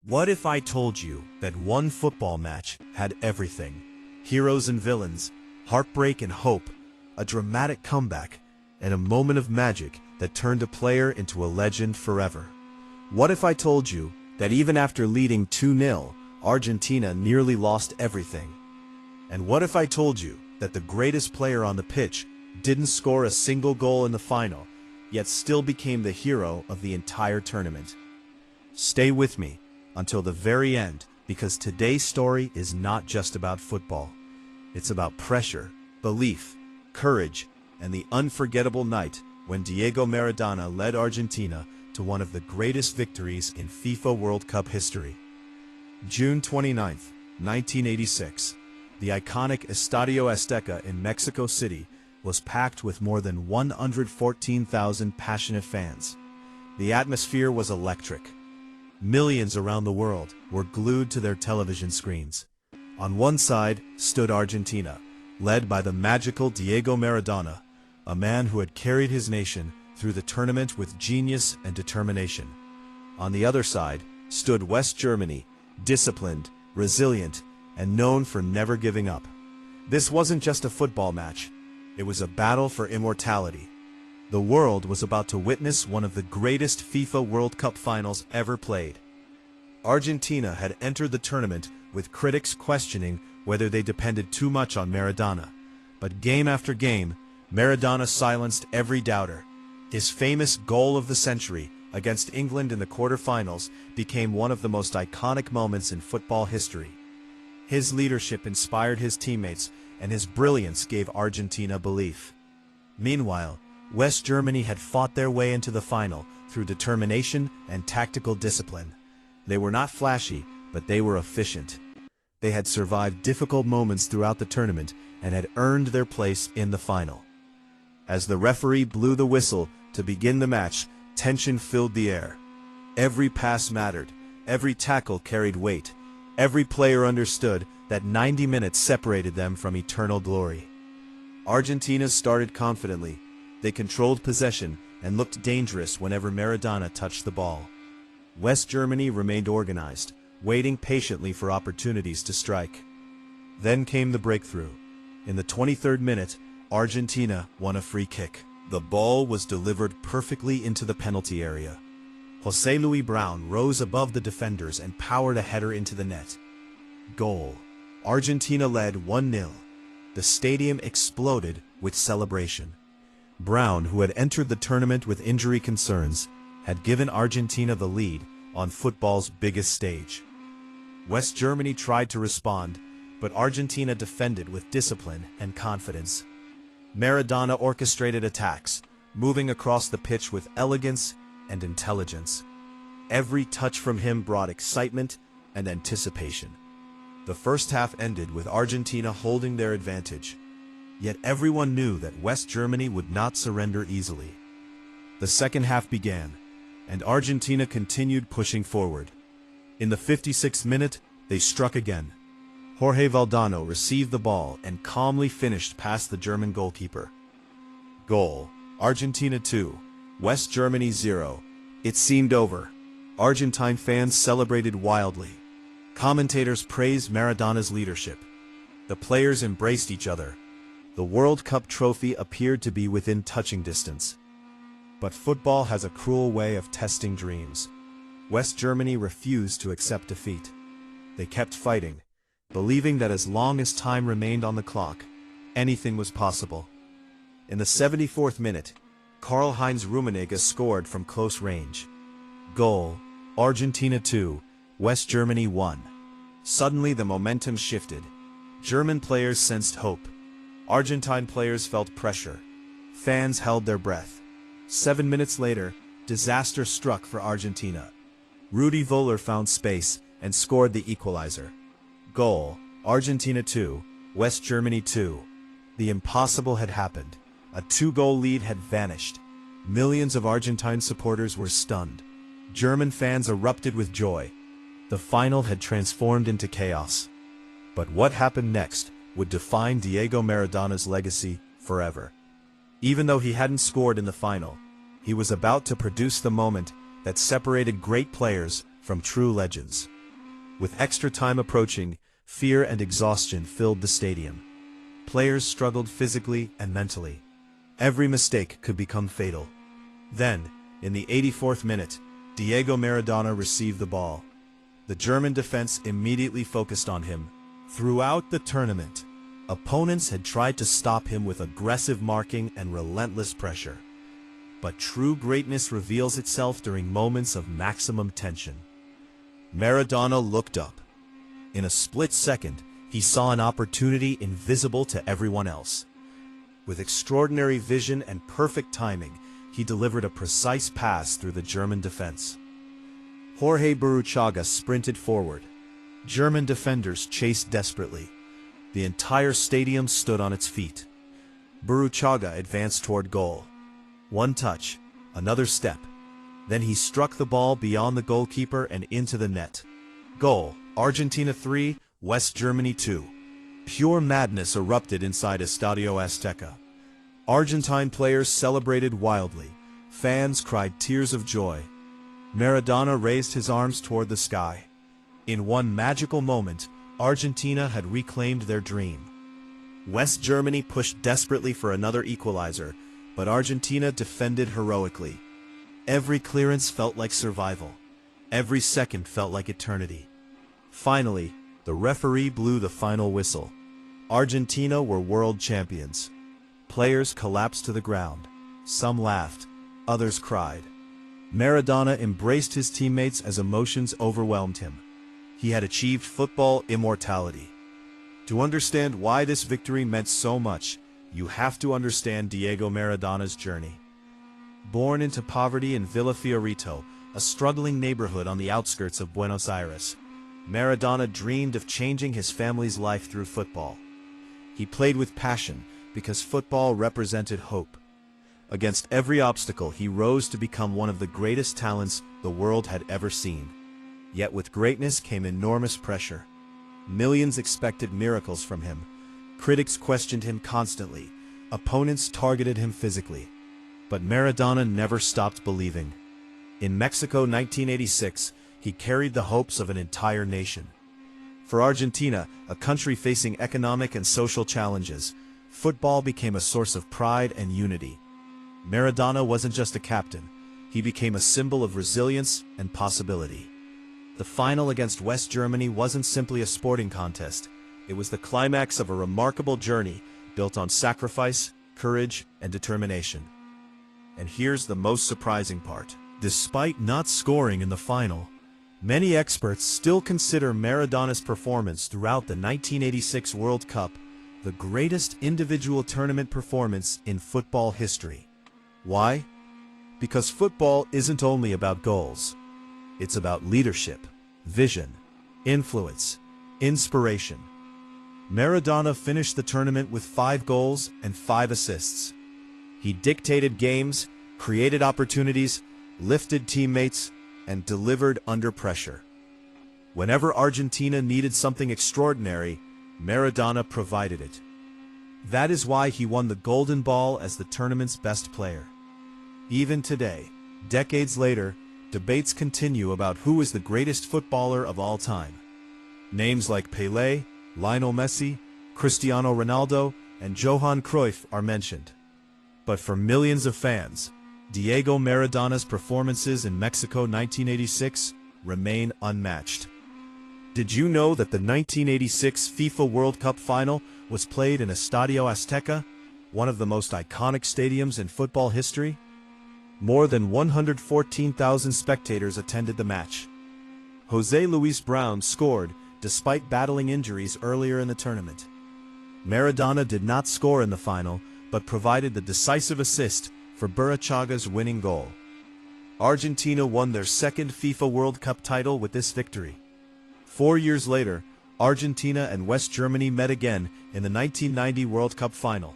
What if I told you that one football match had everything? Heroes and villains, heartbreak and hope, a dramatic comeback, and a moment of magic that turned a player into a legend forever. What if I told you that even after leading 2-0, Argentina nearly lost everything? And what if I told you that the greatest player on the pitch didn't score a single goal in the final, yet still became the hero of the entire tournament? Stay with me until the very end, because today's story is not just about football. It's about pressure, belief, courage, and the unforgettable night when Diego Maradona led Argentina to one of the greatest victories in FIFA World Cup history. June 29, 1986, the iconic Estadio Azteca in Mexico City was packed with more than 114,000 passionate fans. The atmosphere was electric. Millions around the world were glued to their television screens. On one side stood Argentina, led by the magical Diego Maradona, a man who had carried his nation through the tournament with genius and determination. On the other side stood West Germany, disciplined, resilient, and known for never giving up. This wasn't just a football match. It was a battle for immortality. The world was about to witness one of the greatest FIFA World Cup finals ever played. Argentina had entered the tournament with critics questioning whether they depended too much on Maradona. But game after game, Maradona silenced every doubter. His famous goal of the century against England in the quarterfinals became one of the most iconic moments in football history. His leadership inspired his teammates, and his brilliance gave Argentina belief. Meanwhile, West Germany had fought their way into the final through determination and tactical discipline. They were not flashy, but they were efficient. They had survived difficult moments throughout the tournament and had earned their place in the final. As the referee blew the whistle to begin the match, tension filled the air. Every pass mattered, every tackle carried weight, every player understood that 90 minutes separated them from eternal glory. Argentina started confidently. They controlled possession and looked dangerous whenever Maradona touched the ball. West Germany remained organized, waiting patiently for opportunities to strike. Then came the breakthrough. In the 23rd minute, Argentina won a free kick. The ball was delivered perfectly into the penalty area. José Luis Brown rose above the defenders and powered a header into the net. Goal. Argentina led 1-0. The stadium exploded with celebration. Brown, who had entered the tournament with injury concerns, had given Argentina the lead on football's biggest stage. West Germany tried to respond, but Argentina defended with discipline and confidence. Maradona orchestrated attacks, moving across the pitch with elegance and intelligence. Every touch from him brought excitement and anticipation. The first half ended with Argentina holding their advantage. Yet everyone knew that West Germany would not surrender easily. The second half began, and Argentina continued pushing forward. In the 56th minute, they struck again. Jorge Valdano received the ball and calmly finished past the German goalkeeper. Goal. Argentina 2, West Germany 0. It seemed over. Argentine fans celebrated wildly. Commentators praised Maradona's leadership. The players embraced each other. The World Cup trophy appeared to be within touching distance. But football has a cruel way of testing dreams. West Germany refused to accept defeat. They kept fighting, believing that as long as time remained on the clock, anything was possible. In the 74th minute, Karl-Heinz Rummenigge scored from close range. Goal. Argentina 2, West Germany 1. Suddenly the momentum shifted. German players sensed hope. Argentine players felt pressure. Fans held their breath. 7 minutes later, disaster struck for Argentina. Rudi Völler found space and scored the equalizer. Goal. Argentina 2, West Germany 2. The impossible had happened. A 2-goal lead had vanished. Millions of Argentine supporters were stunned. German fans erupted with joy. The final had transformed into chaos. But what happened next would define Diego Maradona's legacy forever. Even though he hadn't scored in the final, he was about to produce the moment that separated great players from true legends. With extra time approaching, fear and exhaustion filled the stadium. Players struggled physically and mentally. Every mistake could become fatal. Then, in the 84th minute, Diego Maradona received the ball. The German defense immediately focused on him. Throughout the tournament, opponents had tried to stop him with aggressive marking and relentless pressure. But true greatness reveals itself during moments of maximum tension. Maradona looked up. In a split second, he saw an opportunity invisible to everyone else. With extraordinary vision and perfect timing, he delivered a precise pass through the German defense. Jorge Burruchaga sprinted forward. German defenders chased desperately. The entire stadium stood on its feet. Burruchaga advanced toward goal. One touch, another step. Then he struck the ball beyond the goalkeeper and into the net. Goal, Argentina 3, West Germany 2. Pure madness erupted inside Estadio Azteca. Argentine players celebrated wildly. Fans cried tears of joy. Maradona raised his arms toward the sky. In one magical moment, Argentina had reclaimed their dream. West Germany pushed desperately for another equalizer, but Argentina defended heroically. Every clearance felt like survival. Every second felt like eternity. Finally, the referee blew the final whistle. Argentina were world champions. Players collapsed to the ground. Some laughed, others cried. Maradona embraced his teammates as emotions overwhelmed him. He had achieved football immortality. To understand why this victory meant so much, you have to understand Diego Maradona's journey. Born into poverty in Villa Fiorito, a struggling neighborhood on the outskirts of Buenos Aires, Maradona dreamed of changing his family's life through football. He played with passion because football represented hope. Against every obstacle, he rose to become one of the greatest talents the world had ever seen. Yet with greatness came enormous pressure. Millions expected miracles from him. Critics questioned him constantly. Opponents targeted him physically. But Maradona never stopped believing. In Mexico 1986, he carried the hopes of an entire nation. For Argentina, a country facing economic and social challenges, football became a source of pride and unity. Maradona wasn't just a captain. He became a symbol of resilience and possibility. The final against West Germany wasn't simply a sporting contest. It was the climax of a remarkable journey built on sacrifice, courage, and determination. And here's the most surprising part. Despite not scoring in the final, many experts still consider Maradona's performance throughout the 1986 World Cup the greatest individual tournament performance in football history. Why? Because football isn't only about goals. It's about leadership, vision, influence, inspiration. Maradona finished the tournament with 5 goals and 5 assists. He dictated games, created opportunities, lifted teammates, and delivered under pressure. Whenever Argentina needed something extraordinary, Maradona provided it. That is why he won the Golden Ball as the tournament's best player. Even today, decades later, debates continue about who is the greatest footballer of all time. Names like Pelé, Lionel Messi, Cristiano Ronaldo, and Johan Cruyff are mentioned. But for millions of fans, Diego Maradona's performances in Mexico 1986 remain unmatched. Did you know that the 1986 FIFA World Cup final was played in Estadio Azteca, one of the most iconic stadiums in football history? More than 114,000 spectators attended the match. José Luis Brown scored despite battling injuries earlier in the tournament. Maradona did not score in the final, but provided the decisive assist for Burruchaga's winning goal. Argentina won their second FIFA World Cup title with this victory. 4 years later, Argentina and West Germany met again in the 1990 World Cup final,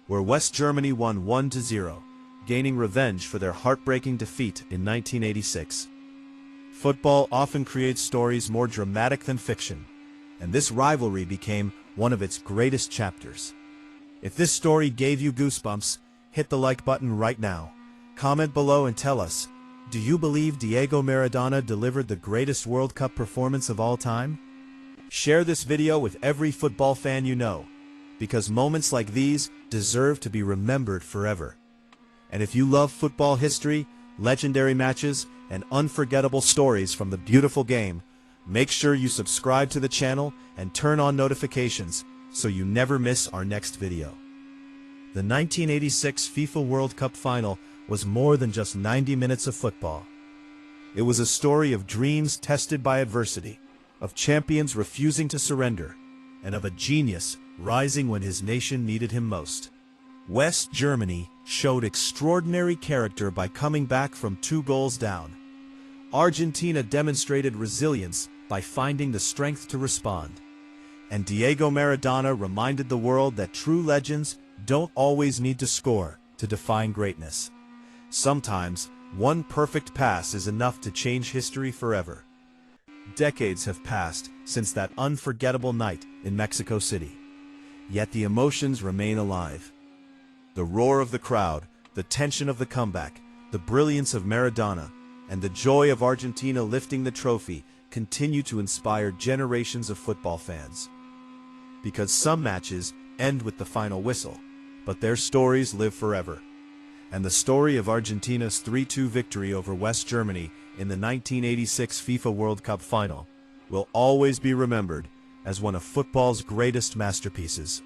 where West Germany won 1-0. Gaining revenge for their heartbreaking defeat in 1986. Football often creates stories more dramatic than fiction, and this rivalry became one of its greatest chapters. If this story gave you goosebumps, hit the like button right now. Comment below and tell us, Do you believe Diego Maradona delivered the greatest World Cup performance of all time? Share this video with every football fan you know, because moments like these deserve to be remembered forever. And if you love football history, legendary matches, and unforgettable stories from the beautiful game, make sure you subscribe to the channel and turn on notifications so you never miss our next video. The 1986 FIFA World Cup final was more than just 90 minutes of football. It was a story of dreams tested by adversity, of champions refusing to surrender, and of a genius rising when his nation needed him most. West Germany showed extraordinary character by coming back from 2 goals down. Argentina demonstrated resilience by finding the strength to respond. And Diego Maradona reminded the world that true legends don't always need to score to define greatness. Sometimes, one perfect pass is enough to change history forever. Decades have passed since that unforgettable night in Mexico City. Yet the emotions remain alive. The roar of the crowd, the tension of the comeback, the brilliance of Maradona, and the joy of Argentina lifting the trophy continue to inspire generations of football fans. Because some matches end with the final whistle, but their stories live forever. And the story of Argentina's 3-2 victory over West Germany in the 1986 FIFA World Cup final will always be remembered as one of football's greatest masterpieces.